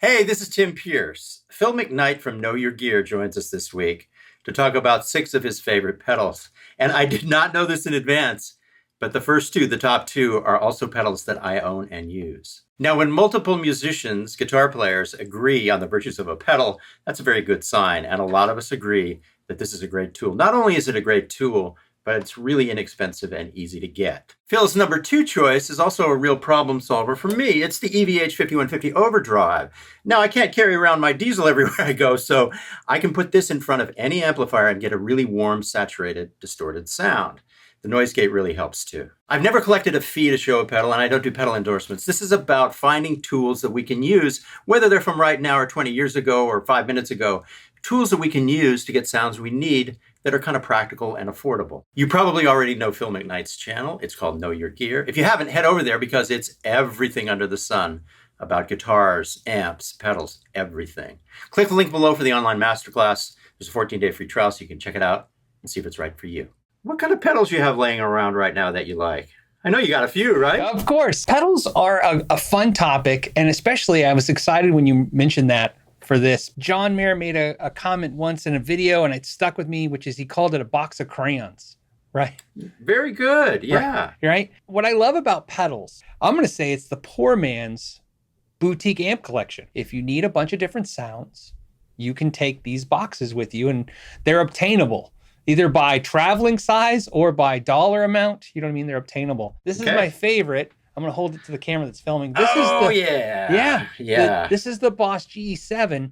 Hey, this is Tim Pierce. Phil Mcknight from Know Your Gear joins us this week to talk about 6 of his favorite pedals. And I did not know this in advance, but the first 2, the top 2, are also pedals that I own and use. Now, when multiple musicians, guitar players, agree on the virtues of a pedal, that's a very good sign. And a lot of us agree that this is a great tool. Not only is it a great tool, but it's really inexpensive and easy to get. Phil's number 2 choice is also a real problem solver for me. It's the EVH 5150 Overdrive. Now, I can't carry around my diesel everywhere I go, so I can put this in front of any amplifier and get a really warm, saturated, distorted sound. The noise gate really helps too. I've never collected a fee to show a pedal, and I don't do pedal endorsements. This is about finding tools that we can use, whether they're from right now or 20 years ago or 5 minutes ago, tools that we can use to get sounds we need that are kind of practical and affordable. You probably already know Phil Mcknight's channel. It's called Know Your Gear. If you haven't, head over there because it's everything under the sun about guitars, amps, pedals, everything. Click the link below for the online masterclass. There's a 14-day free trial so you can check it out and see if it's right for you. What kind of pedals you have laying around right now that you like? I know you got a few, right? Of course. Pedals are a fun topic, and especially I was excited when you mentioned that for this. John Mayer made a comment once in a video, and it stuck with me, which is he called it a box of crayons, right? Very good, yeah. Right? What I love about pedals, I'm going to say it's the poor man's boutique amp collection. If you need a bunch of different sounds, you can take these boxes with you, and they're obtainable. Either by traveling size or by dollar amount. You know what I mean? They're obtainable. This is my favorite. I'm going to hold it to the camera that's filming. This is the this is the Boss GE7.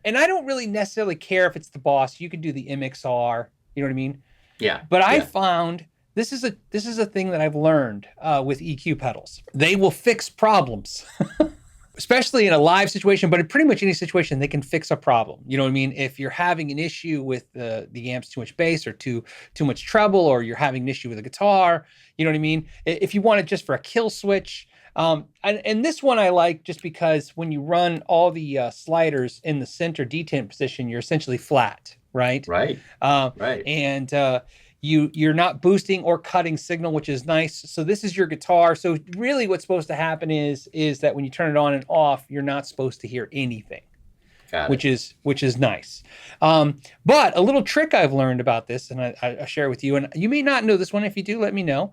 And I don't really necessarily care if it's the Boss. You can do the MXR. You know what I mean? Yeah. But I found this is a thing that I've learned with EQ pedals. They will fix problems, especially in a live situation. But in pretty much any situation, they can fix a problem. You know what I mean? If you're having an issue with the amp's too much bass or too much treble, or you're having an issue with a guitar, you know what I mean? If you want it just for a kill switch. And this one I like just because when you run all the sliders in the center detent position, you're essentially flat, right? Right. And you're not boosting or cutting signal, which is nice. So this is your guitar. So really what's supposed to happen is that when you turn it on and off, you're not supposed to hear anything, which is nice. But a little trick I've learned about this, and I share with you, and you may not know this one. If you do, let me know.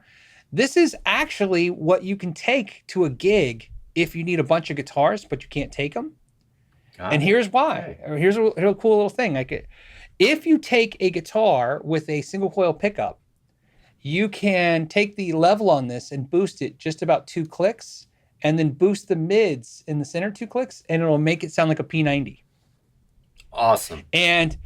This is actually what you can take to a gig if you need a bunch of guitars, but you can't take them. Here's why. Okay. Here's a cool little thing. If you take a guitar with a single coil pickup, you can take the level on this and boost it just about 2 clicks, and then boost the mids in the center 2 clicks, and it'll make it sound like a P90. Awesome. And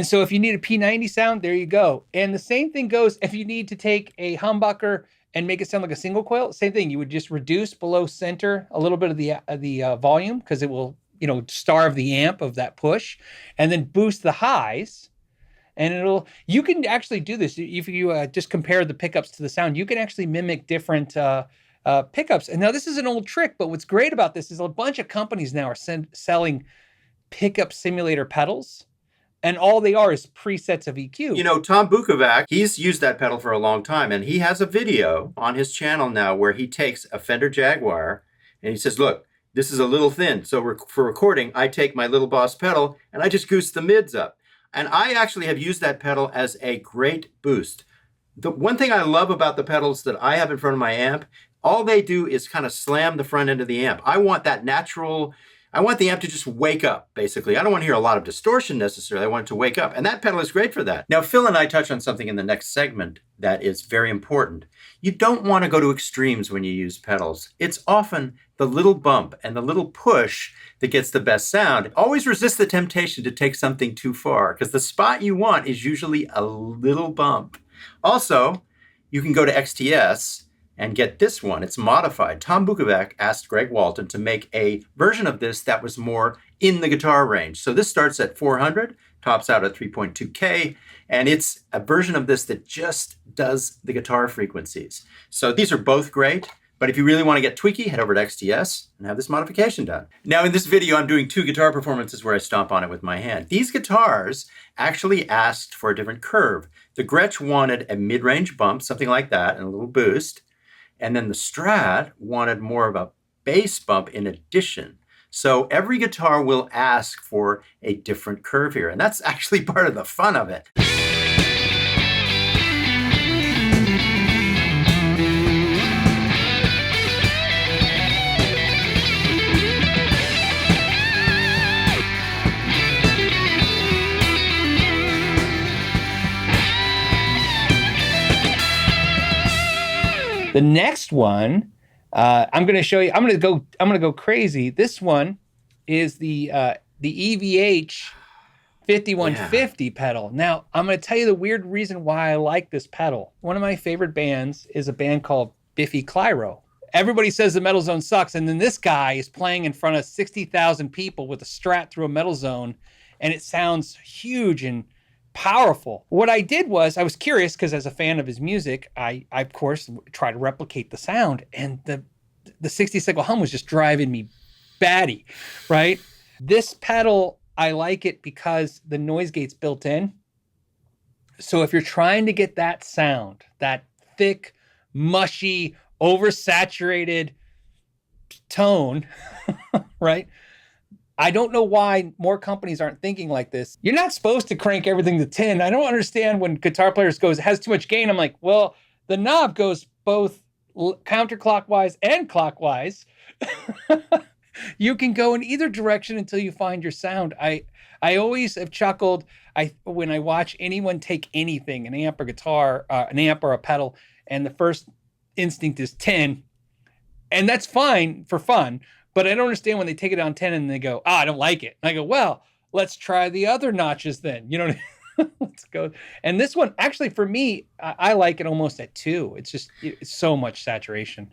so if you need a P90 sound, there you go. And the same thing goes if you need to take a humbucker and make it sound like a single coil. Same thing. You would just reduce below center a little bit of the volume because it will, starve the amp of that push, and then boost the highs. And you can actually do this if you just compare the pickups to the sound. You can actually mimic different pickups. And now this is an old trick, but what's great about this is a bunch of companies now are selling pickup simulator pedals. And all they are is presets of EQ. Tom Bukovac, he's used that pedal for a long time, and he has a video on his channel now where he takes a Fender Jaguar and he says, look, this is a little thin. So for recording, I take my little Boss pedal and I just goose the mids up. And I actually have used that pedal as a great boost. The one thing I love about the pedals that I have in front of my amp, all they do is kind of slam the front end of the amp. I want that natural... I want the amp to just wake up, basically. I don't want to hear a lot of distortion necessarily. I want it to wake up. And that pedal is great for that. Now, Phil and I touch on something in the next segment that is very important. You don't want to go to extremes when you use pedals. It's often the little bump and the little push that gets the best sound. Always resist the temptation to take something too far, because the spot you want is usually a little bump. Also, you can go to XTS and get this one. It's modified. Tom Bukovac asked Greg Walton to make a version of this that was more in the guitar range. So this starts at 400, tops out at 3.2K, and it's a version of this that just does the guitar frequencies. So these are both great. But if you really want to get tweaky, head over to XTS and have this modification done. Now in this video, I'm doing 2 guitar performances where I stomp on it with my hand. These guitars actually asked for a different curve. The Gretsch wanted a mid-range bump, something like that, and a little boost. And then the Strat wanted more of a bass bump in addition. So every guitar will ask for a different curve here. And that's actually part of the fun of it. The next one, I'm going to show you. I'm going to go crazy. This one is the EVH 5150 pedal. Now, I'm going to tell you the weird reason why I like this pedal. One of my favorite bands is a band called Biffy Clyro. Everybody says the Metal Zone sucks, and then this guy is playing in front of 60,000 people with a Strat through a Metal Zone, and it sounds huge and powerful. What I did was I was curious because as a fan of his music, I of course try to replicate the sound, and the 60-cycle hum was just driving me batty, right? This pedal, I like it because the noise gate's built in. So if you're trying to get that sound, that thick, mushy, oversaturated tone, right? I don't know why more companies aren't thinking like this. You're not supposed to crank everything to 10. I don't understand when guitar players goes, it has too much gain. I'm like, well, the knob goes both counterclockwise and clockwise. You can go in either direction until you find your sound. I always have chuckled when I watch anyone take anything, an amp or guitar, an amp or a pedal, and the first instinct is 10. And that's fine for fun. But I don't understand when they take it on 10 and they go, I don't like it. And I go, well, let's try the other notches then. You know what I mean? Let's go. And this one, actually, for me, I like it almost at 2. It's so much saturation.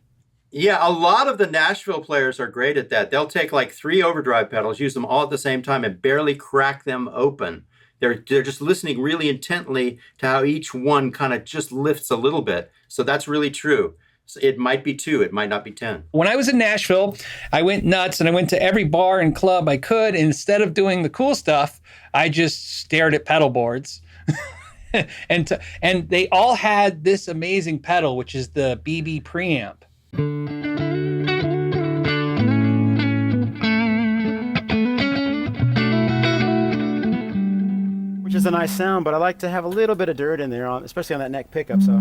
Yeah, a lot of the Nashville players are great at that. They'll take like 3 overdrive pedals, use them all at the same time, and barely crack them open. They're just listening really intently to how each one kind of just lifts a little bit. So that's really true. So it might be 2, it might not be 10. When I was in Nashville, I went nuts and I went to every bar and club I could. And instead of doing the cool stuff, I just stared at pedal boards. and they all had this amazing pedal, which is the BB preamp. Which is a nice sound, but I like to have a little bit of dirt in there, especially on that neck pickup. So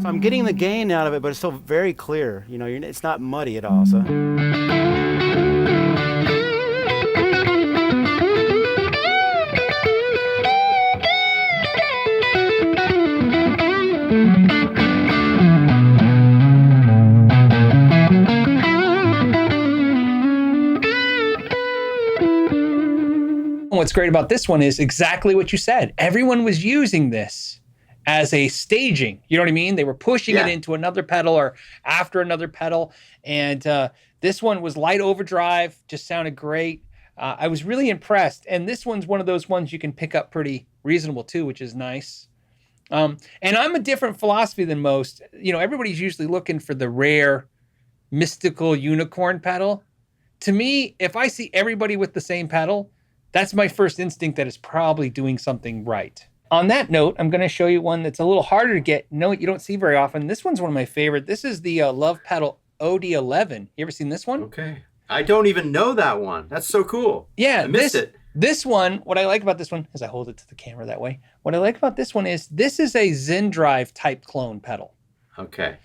I'm getting the gain out of it, but it's still very clear. You know, it's not muddy at all. So. What's great about this one is exactly what you said. Everyone was using this as a staging. You know what I mean? They were pushing it into another pedal or after another pedal. And this one was light overdrive, just sounded great. I was really impressed. And this one's one of those ones you can pick up pretty reasonable too, which is nice. And I'm a different philosophy than most. You know, everybody's usually looking for the rare, mystical unicorn pedal. To me, if I see everybody with the same pedal, that's my first instinct that it's probably doing something right. On that note, I'm going to show you one that's a little harder to get. No, you don't see very often. This one's one of my favorite. This is the Love Pedal OD11. You ever seen this one? Okay. I don't even know that one. That's so cool. Yeah. I missed it. This one, what I like about this one is I hold it to the camera that way. What I like about this one is this is a Zen Drive type clone pedal. Okay.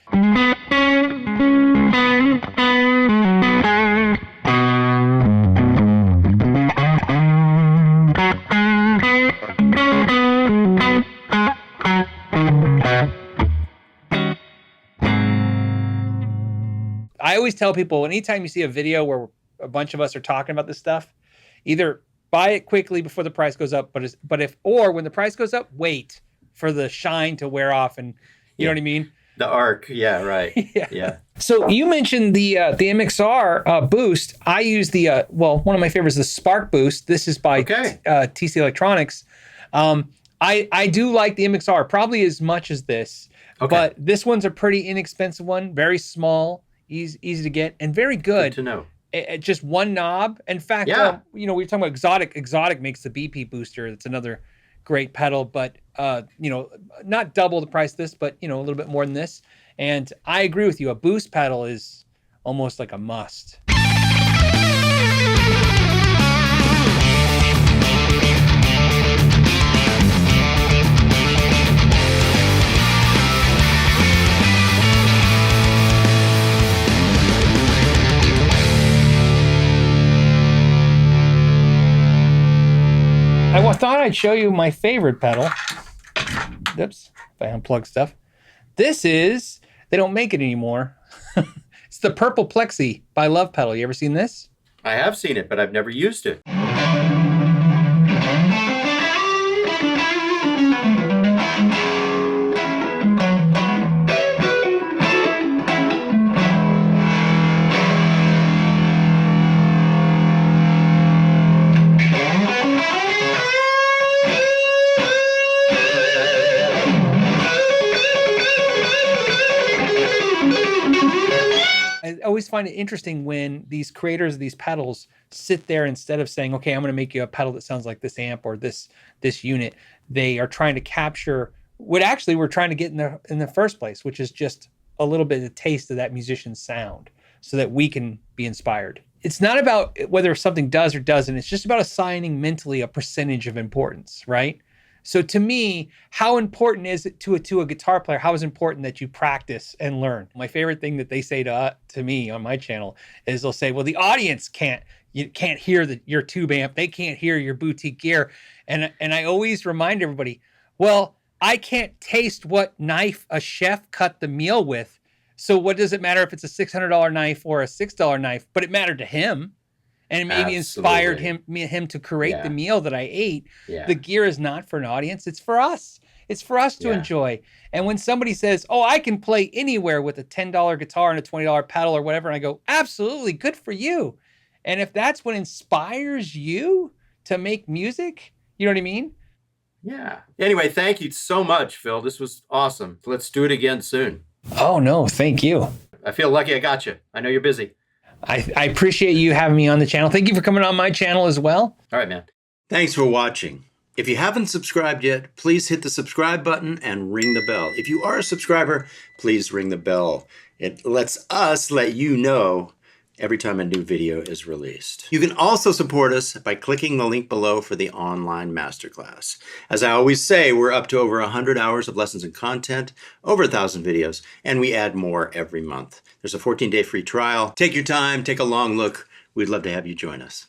I always tell people, anytime you see a video where a bunch of us are talking about this stuff, either buy it quickly before the price goes up, or when the price goes up, wait for the shine to wear off, and you know what I mean? The arc. Yeah, right. Yeah. So you mentioned the MXR boost. I use the one of my favorites is the Spark Boost. This is by TC Electronics. I do like the MXR probably as much as this, but this one's a pretty inexpensive one, very small, easy to get, and very good. Good to know. Just one knob. In fact, we were talking about Exotic. Exotic makes the BP booster. That's another great pedal, but not double the price of this, but a little bit more than this. And I agree with you. A boost pedal is almost like a must. I thought I'd show you my favorite pedal. Oops, if I unplug stuff. This is, they don't make it anymore. It's the Purple Plexi by Love Pedal. You ever seen this? I have seen it, but I've never used it. I always find it interesting when these creators of these pedals sit there, instead of saying, okay, I'm going to make you a pedal that sounds like this amp or this unit, they are trying to capture what actually we're trying to get in the first place, which is just a little bit of a taste of that musician's sound so that we can be inspired. It's not about whether something does or doesn't. It's just about assigning mentally a percentage of importance, right? So to me, how important is it to a guitar player? How is it important that you practice and learn? My favorite thing that they say to me on my channel is they'll say, well, the audience can't hear your tube amp. They can't hear your boutique gear. And I always remind everybody, well, I can't taste what knife a chef cut the meal with. So what does it matter if it's a $600 knife or a $6 knife? But it mattered to him. And it maybe inspired him to create the meal that I ate. Yeah. The gear is not for an audience. It's for us. It's for us to enjoy. And when somebody says, oh, I can play anywhere with a $10 guitar and a $20 pedal or whatever, and I go, absolutely, good for you. And if that's what inspires you to make music, you know what I mean? Yeah. Anyway, thank you so much, Phil. This was awesome. Let's do it again soon. Oh, no, thank you. I feel lucky I got you. I know you're busy. I appreciate you having me on the channel. Thank you for coming on my channel as well. All right, man. Thanks for watching. If you haven't subscribed yet, please hit the subscribe button and ring the bell. If you are a subscriber, please ring the bell. It lets us let you know every time a new video is released. You can also support us by clicking the link below for the online masterclass. As I always say, we're up to over 100 hours of lessons and content, over 1,000 videos, and we add more every month. There's a 14-day free trial. Take your time, take a long look. We'd love to have you join us.